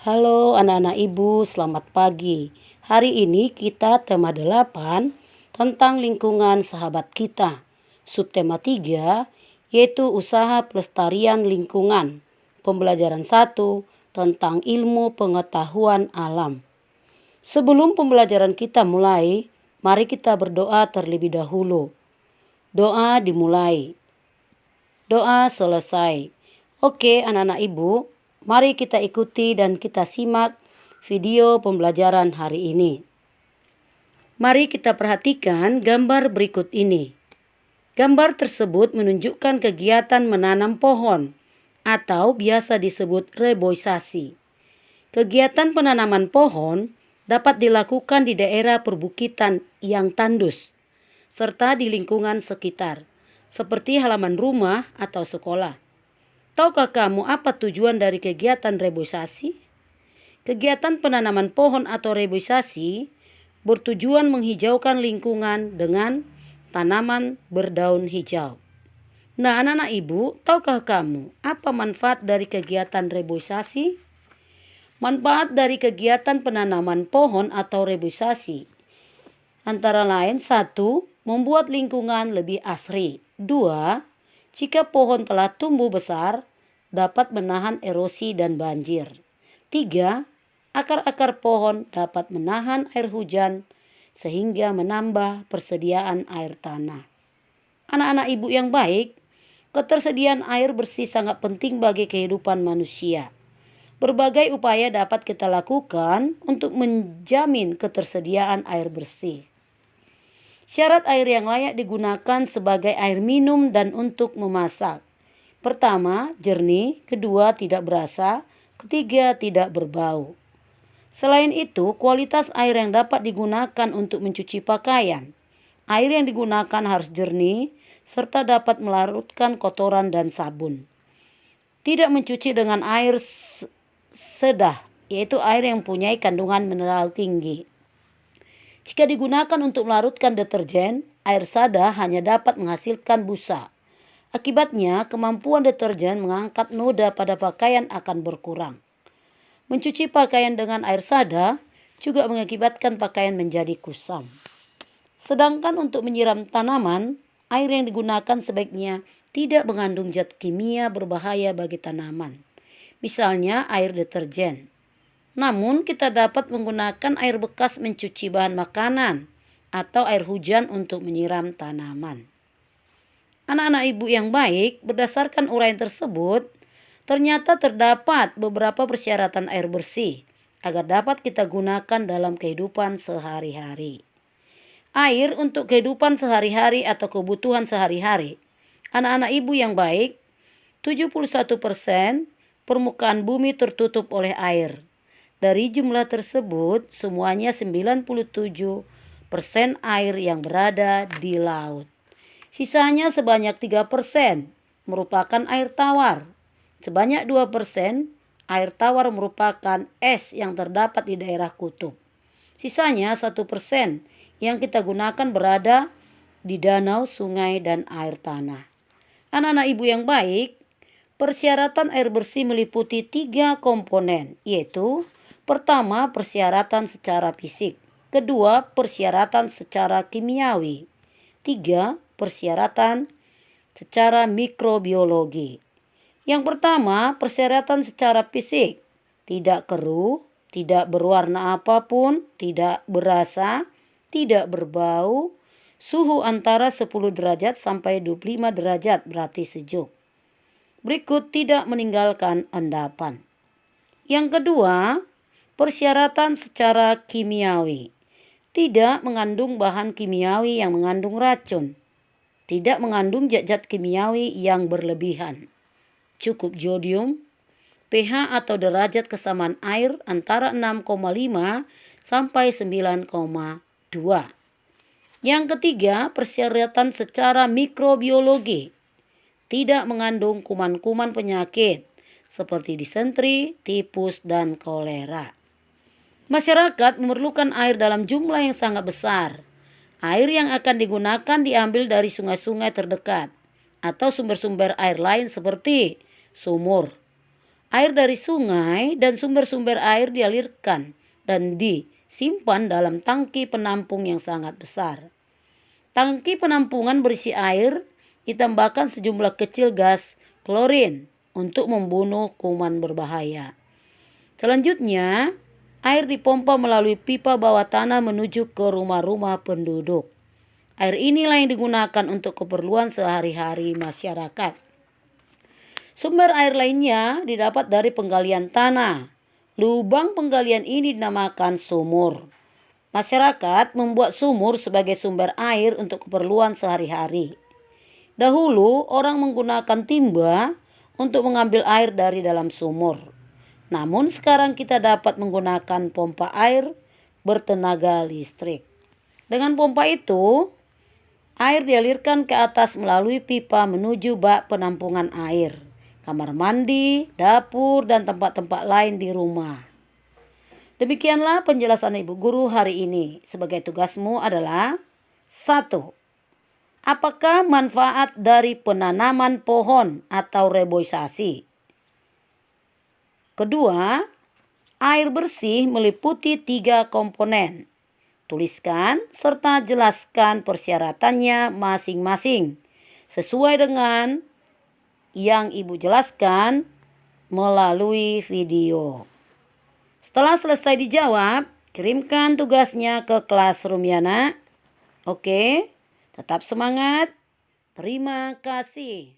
Halo anak-anak ibu, selamat pagi. Hari ini kita tema 8 tentang lingkungan sahabat kita. Subtema 3 yaitu usaha pelestarian lingkungan. Pembelajaran 1 tentang ilmu pengetahuan alam. Sebelum pembelajaran kita mulai, mari kita berdoa terlebih dahulu. Doa dimulai. Doa selesai. Oke anak-anak ibu, mari kita ikuti dan kita simak video pembelajaran hari ini. Mari kita perhatikan gambar berikut ini. Gambar tersebut menunjukkan kegiatan menanam pohon atau biasa disebut reboisasi. Kegiatan penanaman pohon dapat dilakukan di daerah perbukitan yang tandus serta di lingkungan sekitar, seperti halaman rumah atau sekolah. Tahukah kamu apa tujuan dari kegiatan reboisasi? Kegiatan penanaman pohon atau reboisasi bertujuan menghijaukan lingkungan dengan tanaman berdaun hijau. Nah, anak-anak ibu, tahukah kamu apa manfaat dari kegiatan reboisasi? Manfaat dari kegiatan penanaman pohon atau reboisasi antara lain 1. Membuat lingkungan lebih asri. 2. Jika pohon telah tumbuh besar, dapat menahan erosi dan banjir. 3. Akar-akar pohon dapat menahan air hujan sehingga menambah persediaan air tanah. Anak-anak ibu yang baik, ketersediaan air bersih sangat penting bagi kehidupan manusia. Berbagai upaya dapat kita lakukan untuk menjamin ketersediaan air bersih. Syarat air yang layak digunakan sebagai air minum dan untuk memasak. Pertama, jernih. Kedua, tidak berasa. Ketiga, tidak berbau. Selain itu, kualitas air yang dapat digunakan untuk mencuci pakaian. Air yang digunakan harus jernih serta dapat melarutkan kotoran dan sabun. Tidak mencuci dengan air sedah, yaitu air yang mempunyai kandungan mineral tinggi. Jika digunakan untuk melarutkan deterjen, air sada hanya dapat menghasilkan busa. Akibatnya, kemampuan deterjen mengangkat noda pada pakaian akan berkurang. Mencuci pakaian dengan air sada juga mengakibatkan pakaian menjadi kusam. Sedangkan untuk menyiram tanaman, air yang digunakan sebaiknya tidak mengandung zat kimia berbahaya bagi tanaman. Misalnya air deterjen. Namun kita dapat menggunakan air bekas mencuci bahan makanan atau air hujan untuk menyiram tanaman. Anak-anak ibu yang baik, berdasarkan uraian tersebut, ternyata terdapat beberapa persyaratan air bersih agar dapat kita gunakan dalam kehidupan sehari-hari. Air untuk kehidupan sehari-hari atau kebutuhan sehari-hari. Anak-anak ibu yang baik, 71% permukaan bumi tertutup oleh air. Dari jumlah tersebut, semuanya 97% air yang berada di laut. Sisanya sebanyak 3% merupakan air tawar. Sebanyak 2% air tawar merupakan es yang terdapat di daerah kutub. Sisanya 1% yang kita gunakan berada di danau, sungai, dan air tanah. Anak-anak ibu yang baik, persyaratan air bersih meliputi 3 komponen, yaitu pertama, persyaratan secara fisik. Kedua, persyaratan secara kimiawi. 3, persyaratan secara mikrobiologi. Yang pertama, persyaratan secara fisik. Tidak keruh, tidak berwarna apapun, tidak berasa, tidak berbau, suhu antara 10 derajat sampai 25 derajat berarti sejuk. Berikut tidak meninggalkan endapan. Yang kedua, persyaratan secara kimiawi. Tidak mengandung bahan kimiawi yang mengandung racun. Tidak mengandung zat-zat kimiawi yang berlebihan. Cukup jodium, pH atau derajat kesamaan air antara 6,5 sampai 9,2. Yang ketiga, persyaratan secara mikrobiologi. Tidak mengandung kuman-kuman penyakit seperti disentri, tipus, dan kolera. Masyarakat memerlukan air dalam jumlah yang sangat besar. Air yang akan digunakan diambil dari sungai-sungai terdekat atau sumber-sumber air lain seperti sumur. Air dari sungai dan sumber-sumber air dialirkan dan disimpan dalam tangki penampung yang sangat besar. Tangki penampungan berisi air, ditambahkan sejumlah kecil gas klorin untuk membunuh kuman berbahaya. Selanjutnya, air dipompa melalui pipa bawah tanah menuju ke rumah-rumah penduduk. Air inilah yang digunakan untuk keperluan sehari-hari masyarakat. Sumber air lainnya didapat dari penggalian tanah. Lubang penggalian ini dinamakan sumur. Masyarakat membuat sumur sebagai sumber air untuk keperluan sehari-hari. Dahulu orang menggunakan timba untuk mengambil air dari dalam sumur. Namun sekarang kita dapat menggunakan pompa air bertenaga listrik. Dengan pompa itu, air dialirkan ke atas melalui pipa menuju bak penampungan air, kamar mandi, dapur, dan tempat-tempat lain di rumah. Demikianlah penjelasan Ibu Guru hari ini. Sebagai tugasmu adalah 1. Apakah manfaat dari penanaman pohon atau reboisasi? Kedua, air bersih meliputi 3 komponen. Tuliskan serta jelaskan persyaratannya masing-masing sesuai dengan yang Ibu jelaskan melalui video. Setelah selesai dijawab, kirimkan tugasnya ke Classroom ya nak. Oke, tetap semangat. Terima kasih.